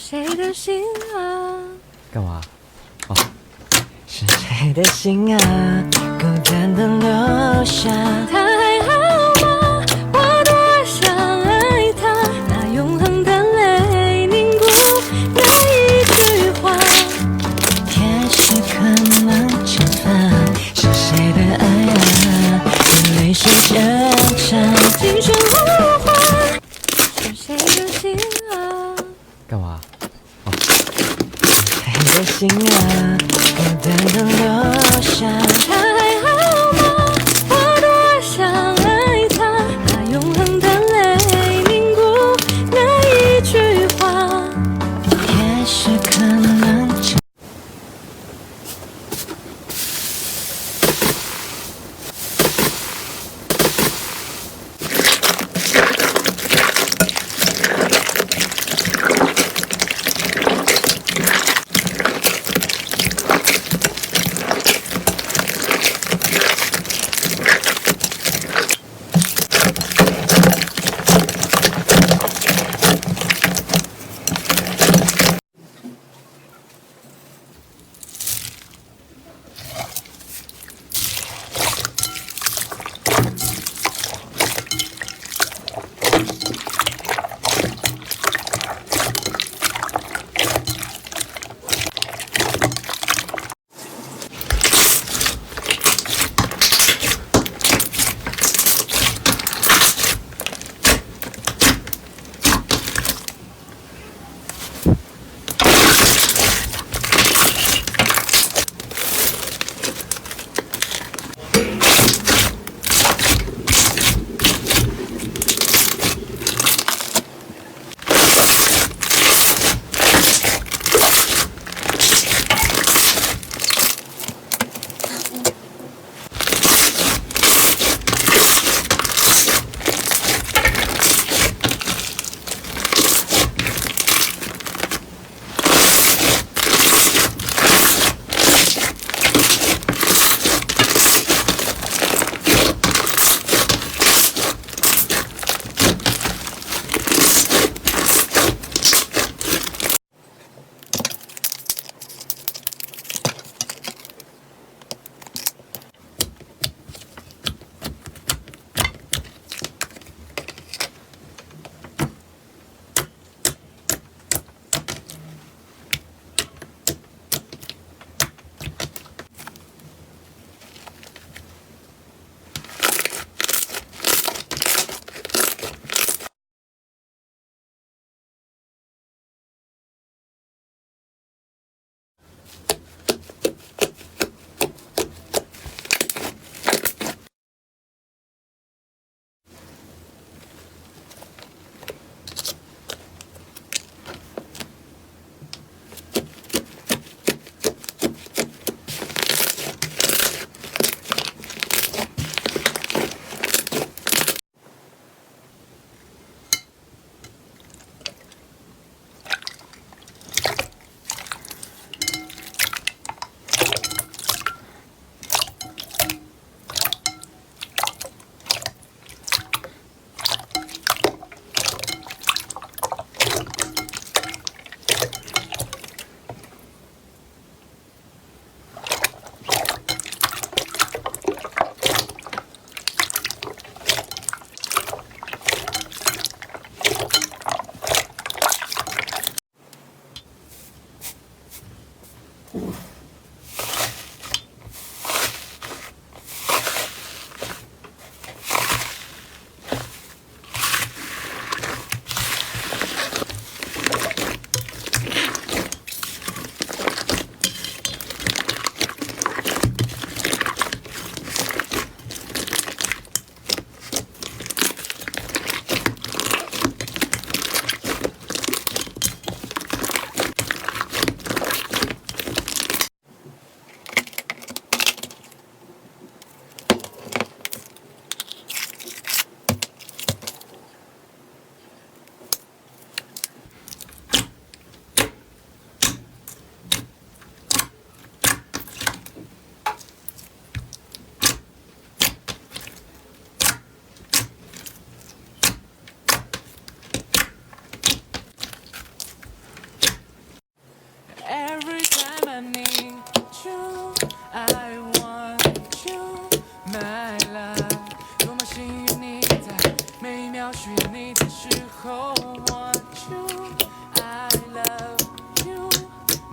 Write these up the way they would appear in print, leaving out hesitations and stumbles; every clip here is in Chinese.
谁的心啊？干嘛？哦，是谁的心啊，孤单的留下。他还好吗？我多想爱他，那永恒的泪凝固那一句话。也许可能惩罚，是谁的爱啊，用泪水挣扎。青春无话，是谁的心啊？干嘛？哦，谁的心啊，孤单的留下。他还好吗？我多想秒需要你的时候 want you I love you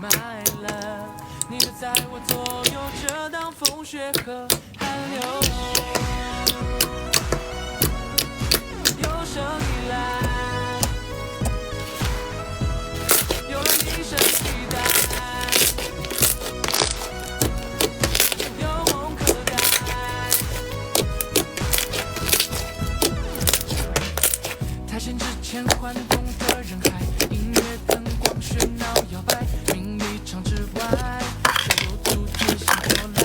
my love 你就在我左右，遮挡风雪和寒流。有生以来，有了一生期待，有梦可待。苔藓之前晃动的人海，音乐灯光喧闹摇摆，名利场之外，谁又独自醒过来？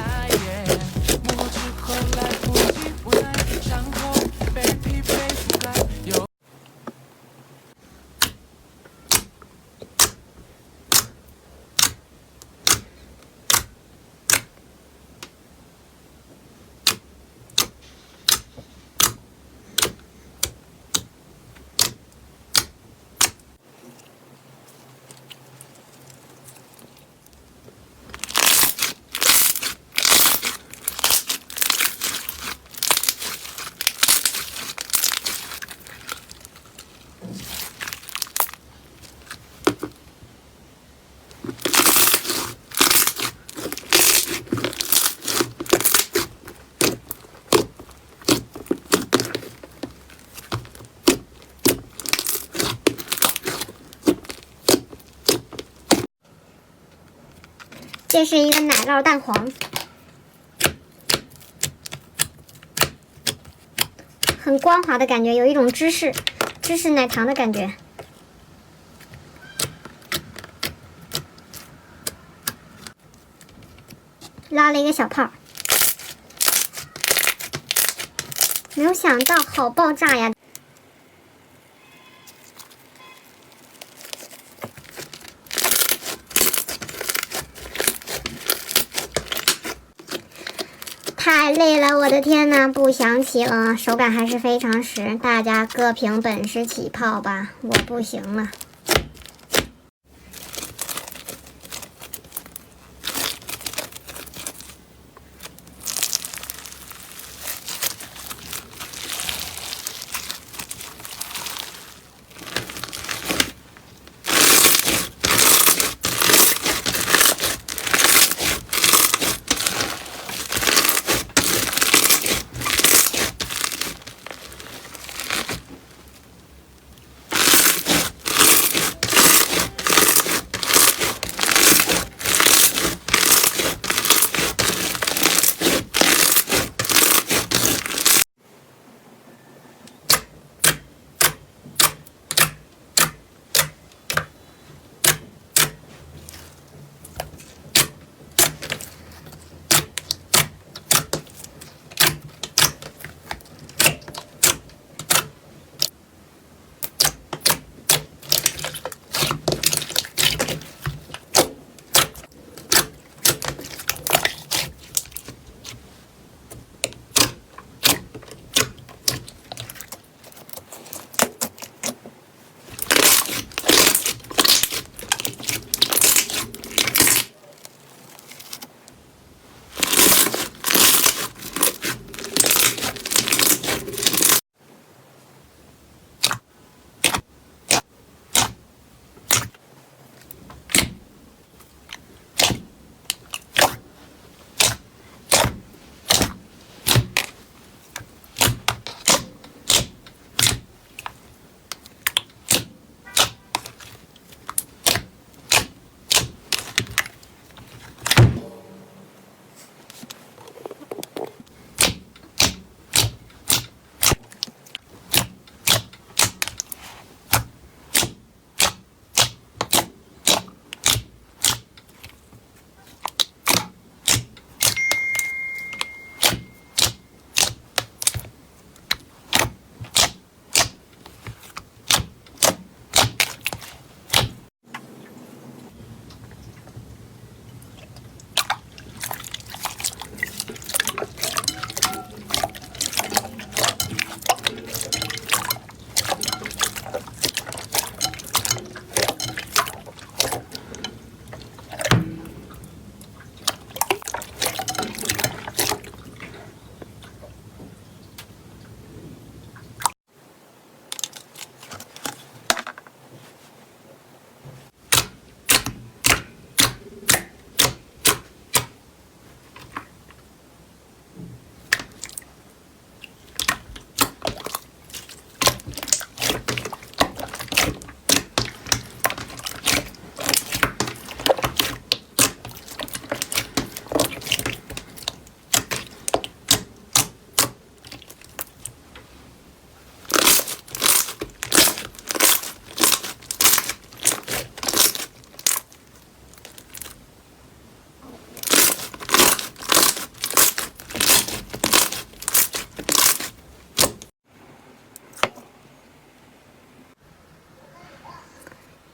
幕后之后来不及无奈，伤口被疲惫覆盖。有这是一个奶酪蛋黄，很光滑的感觉，有一种芝士奶糖的感觉。拉了一个小泡，没有想到好爆炸呀！太累了，我的天呐，不想起了，手感还是非常实，大家各凭本事起泡吧，我不行了。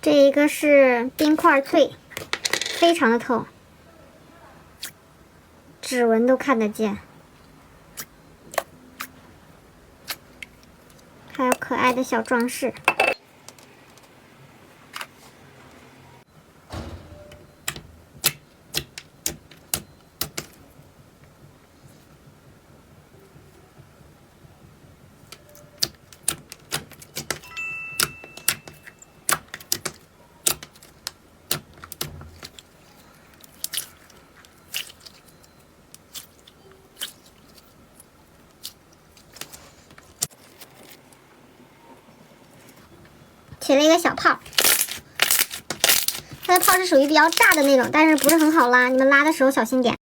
这一个是冰块脆，非常的透，指纹都看得见。还有可爱的小装饰。起了一个小泡，它的泡是属于比较大的那种，但是不是很好拉，你们拉的时候小心点。